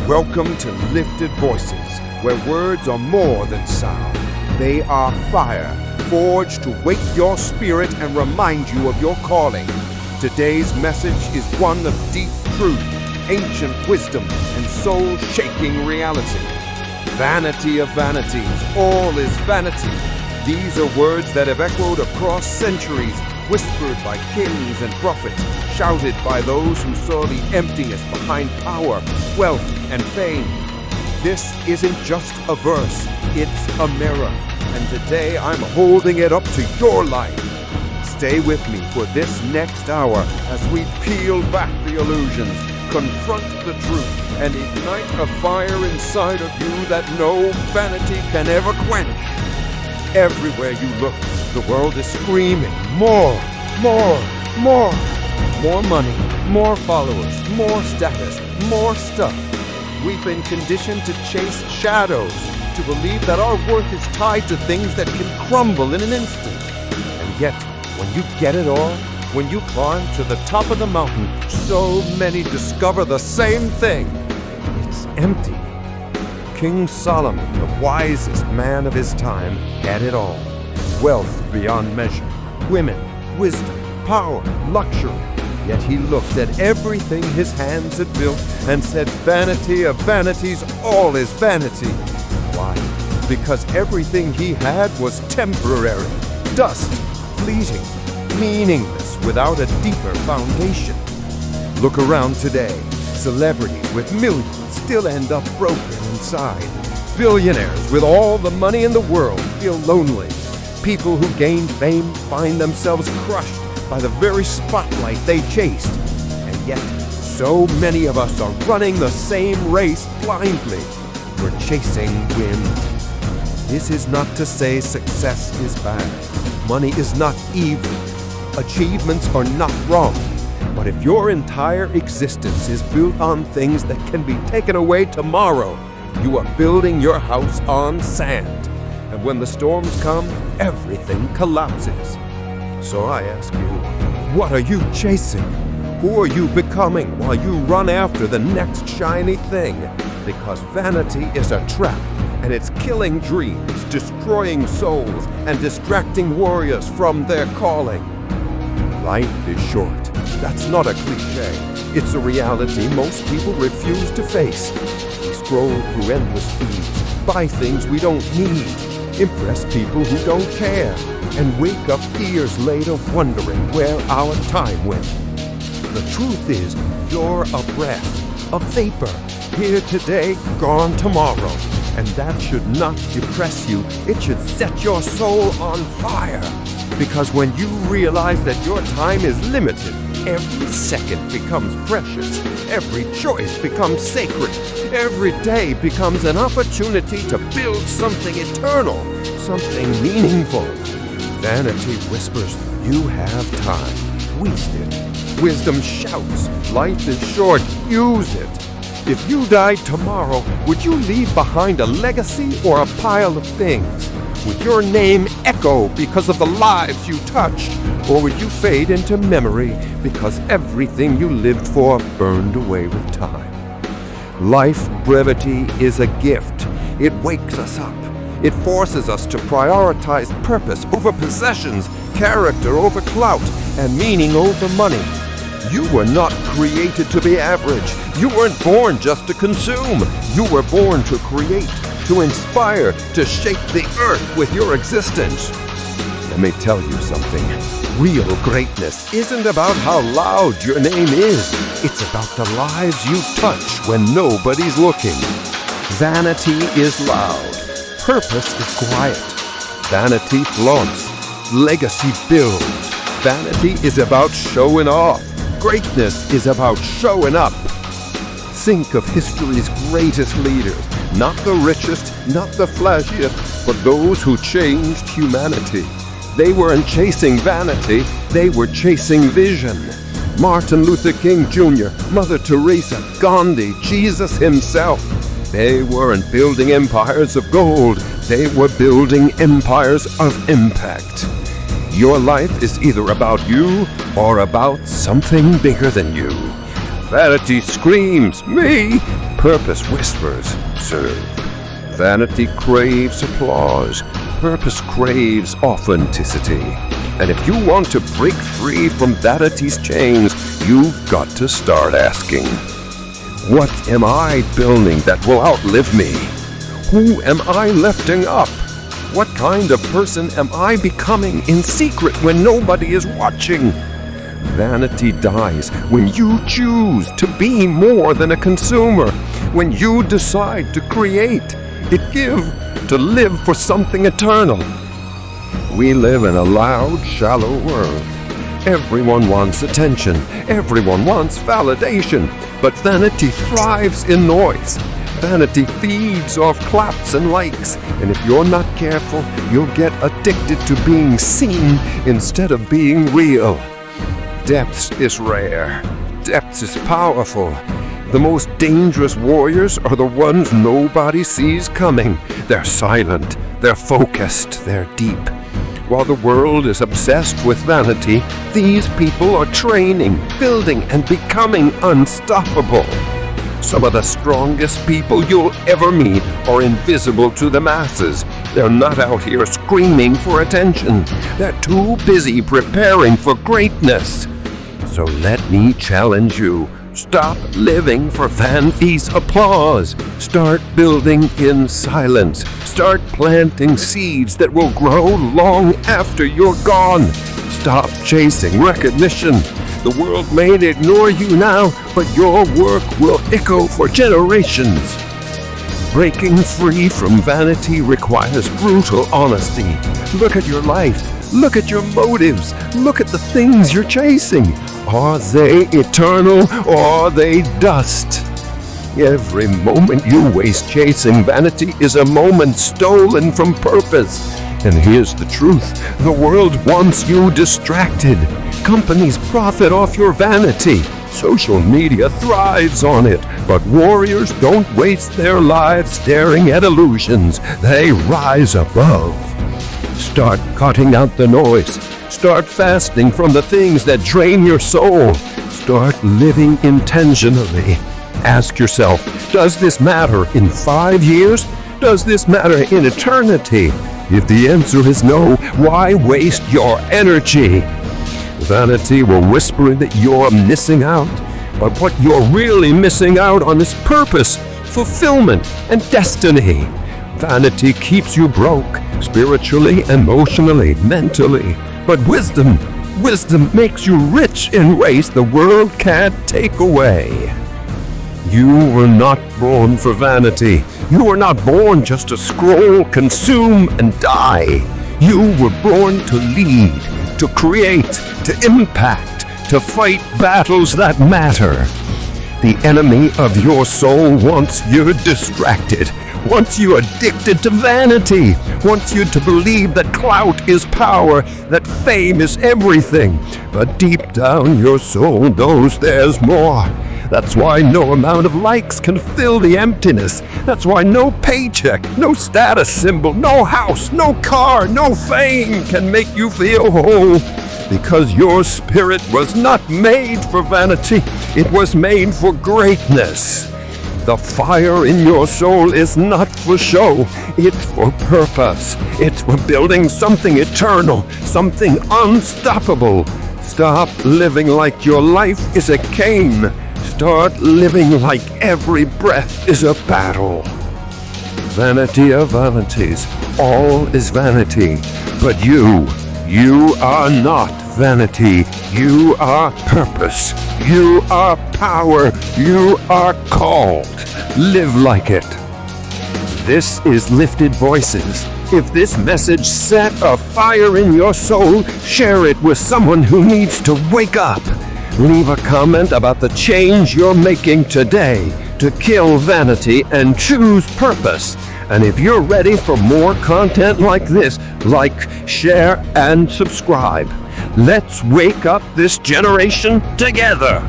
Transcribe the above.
Welcome to Lifted Voices, where words are more than sound. They are fire, forged to wake your spirit and remind you of your calling. Today's message is one of deep truth, ancient wisdom, and soul-shaking reality. Vanity of vanities, all is vanity. These are words that have echoed across centuries, whispered by kings and prophets, shouted by those who saw the emptiness behind power, wealth, and fame. This isn't just a verse, it's a mirror, and today I'm holding it up to your life. Stay with me for this next hour as we peel back the illusions, confront the truth, and ignite a fire inside of you that no vanity can ever quench. Everywhere you look, the world is screaming, more, more, more. More money, more followers, more status, more stuff. We've been conditioned to chase shadows, to believe that our worth is tied to things that can crumble in an instant. And yet, when you get it all, when you climb to the top of the mountain, so many discover the same thing. It's empty. King Solomon, the wisest man of his time, had it all. Wealth beyond measure, women, wisdom, power, luxury. Yet he looked at everything his hands had built and said, vanity of vanities, all is vanity. Why? Because everything he had was temporary, dust, fleeting, meaningless, without a deeper foundation. Look around today. Celebrities with millions still end up broken inside. Billionaires with all the money in the world feel lonely. People who gain fame find themselves crushed by the very spotlight they chased. And yet, so many of us are running the same race blindly. We're chasing wind. This is not to say success is bad. Money is not evil. Achievements are not wrong. But if your entire existence is built on things that can be taken away tomorrow, you are building your house on sand. And when the storms come, everything collapses. So I ask you, what are you chasing? Who are you becoming while you run after the next shiny thing? Because vanity is a trap, and it's killing dreams, destroying souls, and distracting warriors from their calling. Life is short. That's not a cliche. It's a reality most people refuse to face. We scroll through endless feeds, buy things we don't need, impress people who don't care, and wake up years later wondering where our time went. The truth is, you're a breath, a vapor, here today, gone tomorrow. And that should not depress you. It should set your soul on fire. Because when you realize that your time is limited, every second becomes precious. Every choice becomes sacred. Every day becomes an opportunity to build something eternal, something meaningful. Vanity whispers, you have time. Waste it. Wisdom shouts, life is short. Use it. If you died tomorrow, would you leave behind a legacy or a pile of things? Would your name echo because of the lives you touched? Or would you fade into memory because everything you lived for burned away with time? Life brevity is a gift. It wakes us up. It forces us to prioritize purpose over possessions, character over clout, and meaning over money. You were not created to be average. You weren't born just to consume. You were born to create, to inspire, to shake the earth with your existence. Let me tell you something. Real greatness isn't about how loud your name is. It's about the lives you touch when nobody's looking. Vanity is loud. Purpose is quiet. Vanity flaunts. Legacy builds. Vanity is about showing off. Greatness is about showing up. Think of history's greatest leaders. Not the richest, not the flashiest, but those who changed humanity. They weren't chasing vanity, they were chasing vision. Martin Luther King Jr., Mother Teresa, Gandhi, Jesus himself. They weren't building empires of gold, they were building empires of impact. Your life is either about you or about something bigger than you. Vanity screams, me. Purpose whispers, serve. Vanity craves applause. Purpose craves authenticity. And if you want to break free from vanity's chains, you've got to start asking, what am I building that will outlive me? Who am I lifting up? What kind of person am I becoming in secret when nobody is watching? Vanity dies when you choose to be more than a consumer, when you decide to create, to give, to live for something eternal. We live in a loud, shallow world. Everyone wants attention. Everyone wants validation. But vanity thrives in noise. Vanity feeds off claps and likes. And if you're not careful, you'll get addicted to being seen instead of being real. Depth is rare. Depth is powerful. The most dangerous warriors are the ones nobody sees coming. They're silent. They're focused. They're deep. While the world is obsessed with vanity, these people are training, building, and becoming unstoppable. Some of the strongest people you'll ever meet are invisible to the masses. They're not out here screaming for attention. They're too busy preparing for greatness. So let me challenge you. Stop living for vanity's applause. Start building in silence. Start planting seeds that will grow long after you're gone. Stop chasing recognition. The world may ignore you now, but your work will echo for generations. Breaking free from vanity requires brutal honesty. Look at your life. Look at your motives. Look at the things you're chasing. Are they eternal or are they dust? Every moment you waste chasing vanity is a moment stolen from purpose. And here's the truth. The world wants you distracted. Companies profit off your vanity. Social media thrives on it. But warriors don't waste their lives staring at illusions. They rise above. Start cutting out the noise. Start fasting from the things that drain your soul. Start living intentionally. Ask yourself, does this matter in 5 years? Does this matter in eternity? If the answer is no, why waste your energy? Vanity will whisper that you're missing out. But what you're really missing out on is purpose, fulfillment, and destiny. Vanity keeps you broke, spiritually, emotionally, mentally. But wisdom makes you rich in ways the world can't take away. You were not born for vanity. You were not born just to scroll, consume, and die. You were born to lead, to create, to impact, to fight battles that matter. The enemy of your soul wants you distracted, wants you addicted to vanity, wants you to believe that clout is power, that fame is everything. But deep down your soul knows there's more. That's why no amount of likes can fill the emptiness. That's why no paycheck, no status symbol, no house, no car, no fame can make you feel whole. Because your spirit was not made for vanity. It was made for greatness. The fire in your soul is not for show. It's for purpose. It's for building something eternal, something unstoppable. Stop living like your life is a game. Start living like every breath is a battle. Vanity of vanities, all is vanity. But you are not vanity. You are purpose. You are power. You are called. Live like it. This is Lifted Voices. If this message set a fire in your soul, share it with someone who needs to wake up. Leave a comment about the change you're making today to kill vanity and choose purpose. And if you're ready for more content like this, like, share, and subscribe. Let's wake up this generation together.